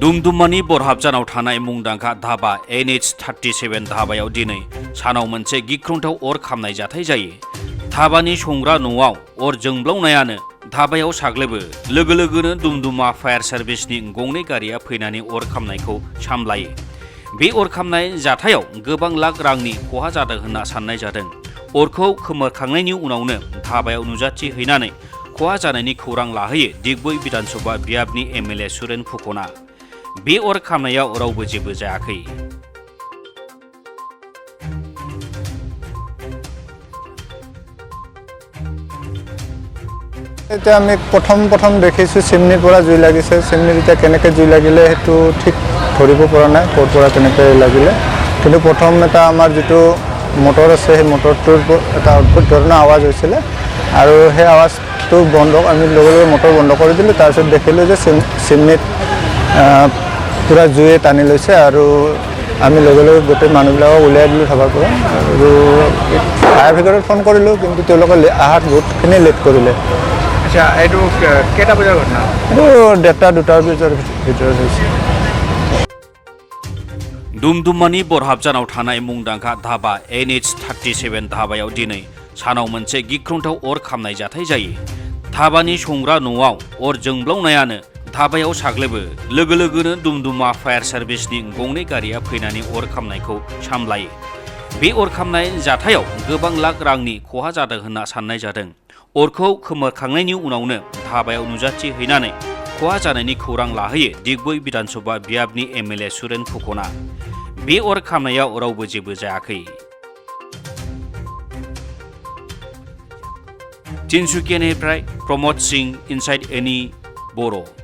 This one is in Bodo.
दुमदुमानि बरहाबजानाव थानाय मुंदांखा धाबा NH37 धाबायाव दिनै सानाव मोनसे गिख्रंथाव अर खामनाय जाथाय जायो। धाबानि संग्रा न'आव अर जोंब्लावनायानो धाबायाव साग्लोबो। लोगो लोगोनो दुमदुमा फायार सार्भिसनि गंनै गारिया फैनानै अर खामनायखौ सामलायो। बे अर खामनाय जाथायाव गोबां लाख रांनि खहा जादों होनना साननाय जादों। अरखौ खोमोरखांनायनि उनावनो धाबायाव नुजाथिहैनानै खहा जानायनि खौरां लाहोयो दिगबै विधानसभा बियाबनि MLA सुरेन फुकना। बे अर खामनायाव रावबो जेबो जायाखै। এতিয়া আমি প্ৰথম দেখিছোঁ চিমনিৰ পৰা জুই লাগিছে। চিমনিত এতিয়া কেনেকৈ জুই লাগিলে সেইটো ঠিক ধৰিব পৰা নাই, ক'ৰ পৰা কেনেকৈ লাগিলে। কিন্তু প্ৰথম এটা আমাৰ যিটো মটৰ আছে সেই মটৰটোৰ এটা অদ্ভুত ধৰণৰ আৱাজ হৈছিলে আৰু সেই আৱাজটো আমি লগে লগে মটৰ বন্ধ কৰি দিলোঁ। তাৰপিছত দেখিলোঁ যে চিমনিত পূৰা জুয়ে টানি লৈছে আৰু আমি লগে লগে গোটেই মানুহবিলাকক উলিয়াই দিলোঁ ধাবাৰ পৰা আৰু ফায়াৰ ব্ৰিগেডত ফোন কৰিলোঁ, কিন্তু তেওঁলোকে অহাত বহুতখিনি লেট কৰিলে। আচ্ছা, এইটো কেইটা বজাৰ ঘটনা? এইটো 1:30-2টাৰ ভিতৰত হৈছে। दुमदुमानि बरहाबजानाव थानाय मुंदांखा धाबा NH37 धाबायाव दिनै सानाव मोनसे गिख्रंथाव अर खामनाय जाथाय जायो। धाबानि संग्रा न'आव अर जोंब्लावनायानो धाबायाव साग्लोबो। लोगो लोगोनो दुमदुमा फायार सार्भिसनि गंनै गारिया फैनानै अर खामनायखौ सामलायो। बे अर खामनाय जाथायाव गोबां लाख रांनि खहा जादों होनना साननाय जादों। अरखौ खोमोरखांनायनि उनावनो धाबायाव नुजाथिहैनानै खहा जानायनि खौरां लाहोयो दिगबै विधानसभा बियाबनि MLA सुरेन फुकना। बे अर खामनायाव रावबो जेबो जायाखै। तिनसुकियानिफ्राय प्रमद सिंह, इनसाइड एनि बर'।